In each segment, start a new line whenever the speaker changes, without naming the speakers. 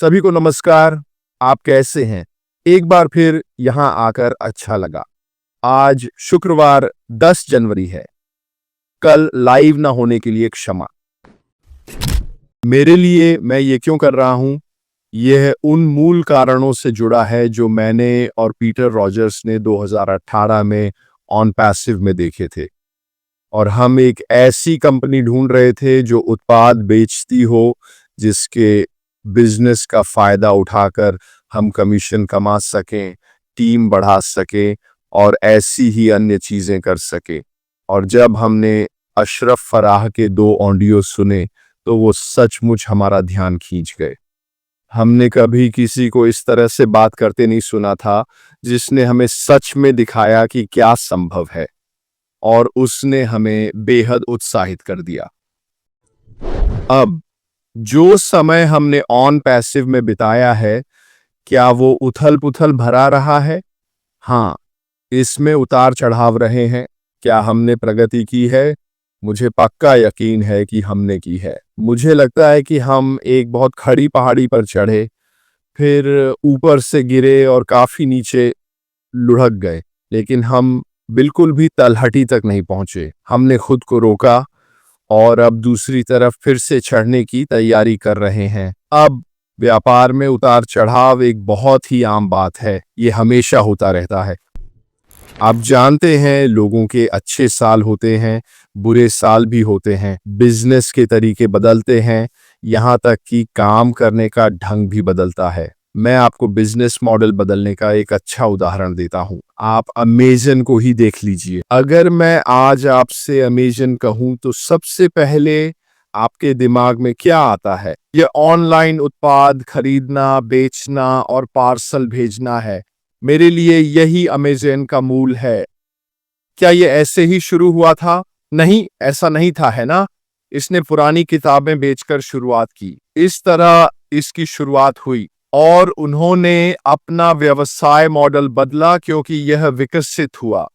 सभी को नमस्कार। आप कैसे हैं? एक बार फिर यहाँ आकर अच्छा लगा। आज शुक्रवार 10 जनवरी है। कल लाइव ना होने के लिए क्षमा। मेरे लिए मैं ये क्यों कर रहा हूं? यह उन मूल कारणों से जुड़ा है जो मैंने और पीटर रॉजर्स ने 2018 में ऑन पैसिव में देखे थे। और हम एक ऐसी कंपनी ढूंढ रहे थे जो उत्पाद बेचती हो, जिसके बिजनेस का फायदा उठाकर हम कमीशन कमा सकें, टीम बढ़ा सकें और ऐसी ही अन्य चीजें कर सकें। और जब हमने अशरफ फराह के 2 ऑडियो सुने तो वो सचमुच हमारा ध्यान खींच गए। हमने कभी किसी को इस तरह से बात करते नहीं सुना था, जिसने हमें सच में दिखाया कि क्या संभव है, और उसने हमें बेहद उत्साहित कर दिया। अब जो समय हमने ऑन पैसिव में बिताया है, क्या वो उथल पुथल भरा रहा है? हाँ, इसमें उतार चढ़ाव रहे हैं। क्या हमने प्रगति की है? मुझे पक्का यकीन है कि हमने की है। मुझे लगता है कि हम एक बहुत खड़ी पहाड़ी पर चढ़े, फिर ऊपर से गिरे और काफी नीचे लुढ़क गए, लेकिन हम बिल्कुल भी तलहटी तक नहीं पहुंचे। हमने खुद को रोका और अब दूसरी तरफ फिर से चढ़ने की तैयारी कर रहे हैं। अब व्यापार में उतार चढ़ाव एक बहुत ही आम बात है। ये हमेशा होता रहता है। आप जानते हैं, लोगों के अच्छे साल होते हैं, बुरे साल भी होते हैं। बिजनेस के तरीके बदलते हैं, यहाँ तक कि काम करने का ढंग भी बदलता है। मैं आपको बिजनेस मॉडल बदलने का एक अच्छा उदाहरण देता हूँ। आप अमेजन को ही देख लीजिए। अगर मैं आज आपसे अमेजन कहूँ तो सबसे पहले आपके दिमाग में क्या आता है? यह ऑनलाइन उत्पाद खरीदना, बेचना और पार्सल भेजना है। मेरे लिए यही अमेजन का मूल है। क्या ये ऐसे ही शुरू हुआ था? नहीं, ऐसा नहीं था, है ना? इसने पुरानी किताबें बेचकर शुरुआत की। इस तरह इसकी शुरुआत हुई और उन्होंने अपना व्यवसाय मॉडल बदला क्योंकि यह विकसित हुआ।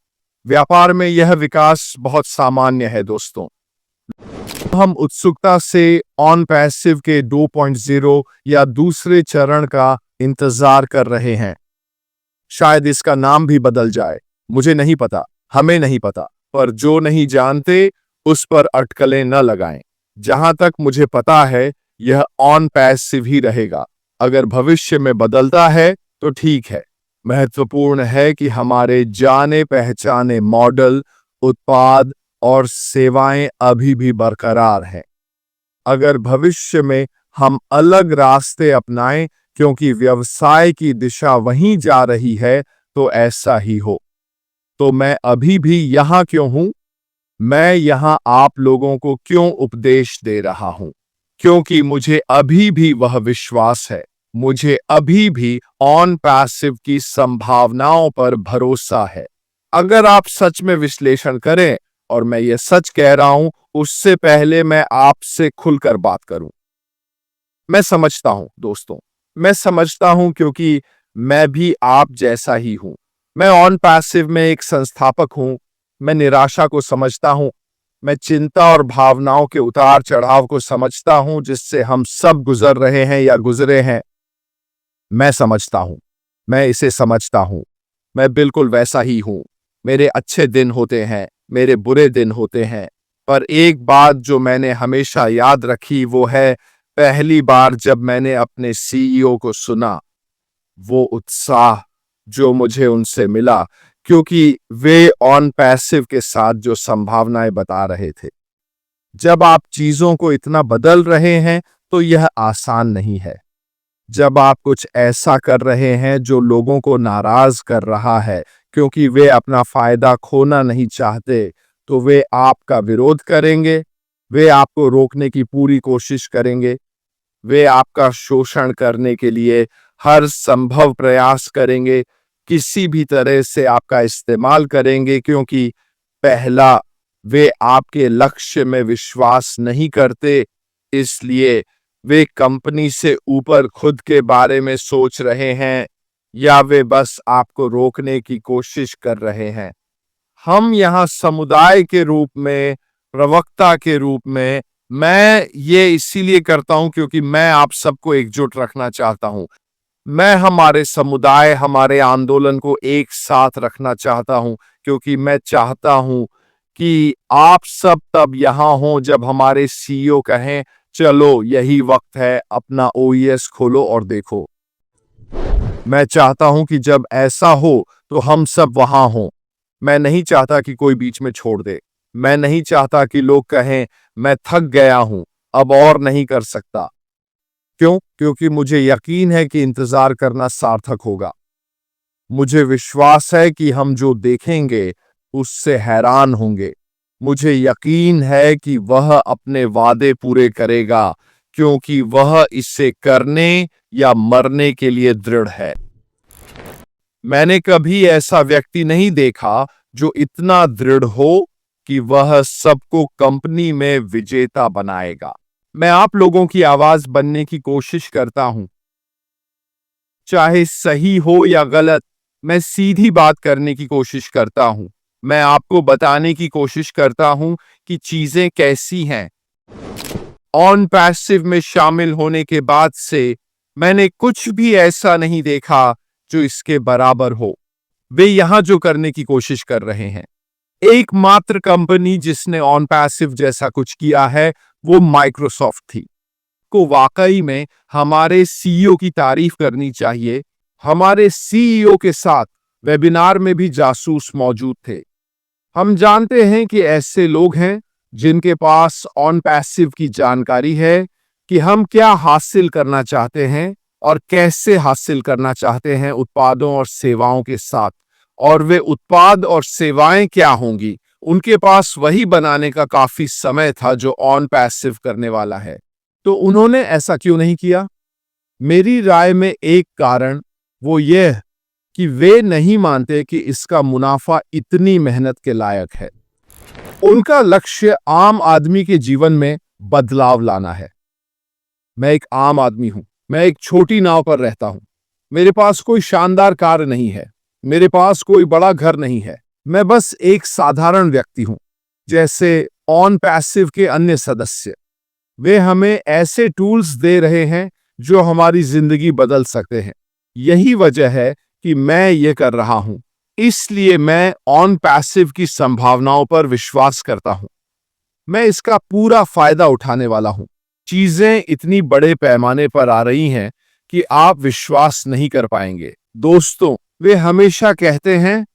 व्यापार में यह विकास बहुत सामान्य है दोस्तों। हम उत्सुकता से ऑन पैसिव के 2.0 या दूसरे चरण का इंतजार कर रहे हैं। शायद इसका नाम भी बदल जाए, मुझे नहीं पता, हमें नहीं पता, पर जो नहीं जानते उस पर अटकलें न लगाएं। जहां तक मुझे पता है, यह ऑन पैसिव ही रहेगा। अगर भविष्य में बदलता है तो ठीक है। महत्वपूर्ण है कि हमारे जाने पहचाने मॉडल, उत्पाद और सेवाएं अभी भी बरकरार हैं। अगर भविष्य में हम अलग रास्ते अपनाएं क्योंकि व्यवसाय की दिशा वहीं जा रही है, तो ऐसा ही हो। तो मैं अभी भी यहां क्यों हूं? मैं यहां आप लोगों को क्यों उपदेश दे रहा हूं? क्योंकि मुझे अभी भी वह विश्वास है। मुझे अभी भी ऑन पैसिव की संभावनाओं पर भरोसा है। अगर आप सच में विश्लेषण करें, और मैं ये सच कह रहा हूं, उससे पहले मैं आपसे खुलकर बात करूं। मैं समझता हूं दोस्तों, मैं समझता हूं क्योंकि मैं भी आप जैसा ही हूं। मैं ऑन पैसिव में एक संस्थापक हूं। मैं निराशा को समझता हूं। मैं चिंता और भावनाओं के उतार चढ़ाव को समझता हूं, जिससे हम सब गुजर रहे हैं या गुजरे हैं। मैं समझता हूं, मैं इसे समझता हूं। मैं बिल्कुल वैसा ही हूं। मेरे अच्छे दिन होते हैं, मेरे बुरे दिन होते हैं, पर एक बात जो मैंने हमेशा याद रखी वो है, पहली बार जब मैंने अपने सीईओ को सुना, वो उत्साह जो मुझे उनसे मिला, क्योंकि वे ऑन पैसिव के साथ जो संभावनाएं बता रहे थे। जब आप चीजों को इतना बदल रहे हैं तो यह आसान नहीं है। जब आप कुछ ऐसा कर रहे हैं जो लोगों को नाराज कर रहा है क्योंकि वे अपना फायदा खोना नहीं चाहते, तो वे आपका विरोध करेंगे। वे आपको रोकने की पूरी कोशिश करेंगे। वे आपका शोषण करने के लिए हर संभव प्रयास करेंगे। किसी भी तरह से आपका इस्तेमाल करेंगे, क्योंकि पहला, वे आपके लक्ष्य में विश्वास नहीं करते, इसलिए वे कंपनी से ऊपर खुद के बारे में सोच रहे हैं, या वे बस आपको रोकने की कोशिश कर रहे हैं। हम यहाँ समुदाय के रूप में, प्रवक्ता के रूप में मैं ये इसीलिए करता हूं क्योंकि मैं आप सबको एकजुट रखना चाहता हूं। मैं हमारे समुदाय, हमारे आंदोलन को एक साथ रखना चाहता हूं क्योंकि मैं चाहता हूं कि आप सब तब यहां हों जब हमारे सीईओ कहें, चलो यही वक्त है, अपना ओईएस खोलो और देखो। मैं चाहता हूं कि जब ऐसा हो तो हम सब वहां हों। मैं नहीं चाहता कि कोई बीच में छोड़ दे। मैं नहीं चाहता कि लोग कहें, मैं थक गया हूं, अब और नहीं कर सकता। क्यों? क्योंकि मुझे यकीन है कि इंतजार करना सार्थक होगा। मुझे विश्वास है कि हम जो देखेंगे उससे हैरान होंगे। मुझे यकीन है कि वह अपने वादे पूरे करेगा क्योंकि वह इसे करने या मरने के लिए दृढ़ है। मैंने कभी ऐसा व्यक्ति नहीं देखा जो इतना दृढ़ हो कि वह सबको कंपनी में विजेता बनाएगा। मैं आप लोगों की आवाज बनने की कोशिश करता हूं, चाहे सही हो या गलत। मैं सीधी बात करने की कोशिश करता हूं। मैं आपको बताने की कोशिश करता हूं कि चीजें कैसी हैं। ऑन पैसिव में शामिल होने के बाद से मैंने कुछ भी ऐसा नहीं देखा जो इसके बराबर हो। वे यहां जो करने की कोशिश कर रहे हैं, एकमात्र कंपनी जिसने ऑन पैसिव जैसा कुछ किया है वो माइक्रोसॉफ्ट थी। को वाकई में हमारे सीईओ की तारीफ करनी चाहिए। हमारे सीईओ के साथ वेबिनार में भी जासूस मौजूद थे। हम जानते हैं कि ऐसे लोग हैं जिनके पास ऑन पैसिव की जानकारी है कि हम क्या हासिल करना चाहते हैं और कैसे हासिल करना चाहते हैं उत्पादों और सेवाओं के साथ, और वे उत्पाद और सेवाएं क्या होंगी। उनके पास वही बनाने का काफी समय था जो ऑन पैसिव करने वाला है। तो उन्होंने ऐसा क्यों नहीं किया? मेरी राय में एक कारण वो यह कि वे नहीं मानते कि इसका मुनाफा इतनी मेहनत के लायक है। उनका लक्ष्य आम आदमी के जीवन में बदलाव लाना है। मैं एक आम आदमी हूं। मैं एक छोटी नाव पर रहता हूं। मेरे पास कोई शानदार कार नहीं है। मेरे पास कोई बड़ा घर नहीं है। मैं बस एक साधारण व्यक्ति हूं, जैसे ऑन पैसिव के अन्य सदस्य। वे हमें ऐसे टूल्स दे रहे हैं जो हमारी जिंदगी बदल सकते हैं। यही वजह है कि मैं ये कर रहा हूं। इसलिए मैं ऑन पैसिव की संभावनाओं पर विश्वास करता हूं। मैं इसका पूरा फायदा उठाने वाला हूं। चीजें इतनी बड़े पैमाने पर आ रही हैं कि आप विश्वास नहीं कर पाएंगे। दोस्तों, वे हमेशा कहते हैं,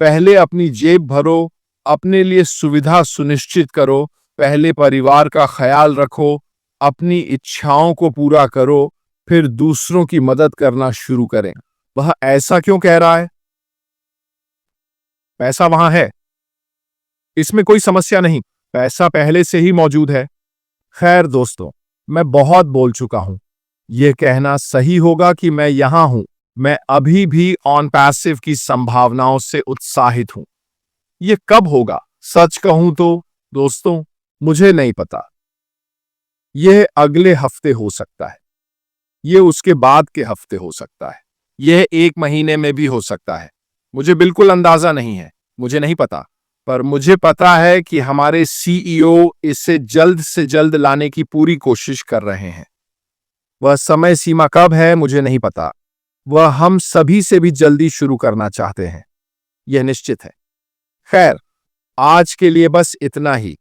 पहले अपनी जेब भरो, अपने लिए सुविधा सुनिश्चित करो, पहले परिवार का ख्याल रखो, अपनी इच्छाओं को पूरा करो, फिर दूसरों की मदद करना शुरू करें। वह ऐसा क्यों कह रहा है? पैसा वहां है, इसमें कोई समस्या नहीं। पैसा पहले से ही मौजूद है। खैर दोस्तों, मैं बहुत बोल चुका हूं। यह कहना सही होगा कि मैं यहां हूं। मैं अभी भी ऑन पैसिव की संभावनाओं से उत्साहित हूं। यह कब होगा? सच कहूं तो दोस्तों, मुझे नहीं पता। यह अगले हफ्ते हो सकता है। यह उसके बाद के हफ्ते हो सकता है। यह 1 महीने में भी हो सकता है। मुझे बिल्कुल अंदाजा नहीं है। मुझे नहीं पता। पर मुझे पता है कि हमारे सीईओ इसे जल्द से जल्द लाने की पूरी कोशिश कर रहे हैं। वह समय सीमा कब है मुझे नहीं पता। वह हम सभी से भी जल्दी शुरू करना चाहते हैं, यह निश्चित है। खैर, आज के लिए बस इतना ही।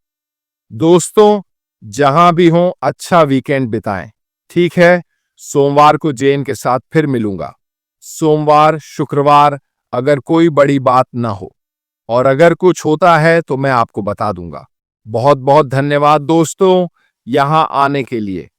दोस्तों, जहां भी हों, अच्छा वीकेंड बिताएं। ठीक है, सोमवार को जेन के साथ फिर मिलूंगा। सोमवार, शुक्रवार, अगर कोई बड़ी बात ना हो, और अगर कुछ होता है तो मैं आपको बता दूंगा। बहुत बहुत धन्यवाद दोस्तों, यहां आने के लिए।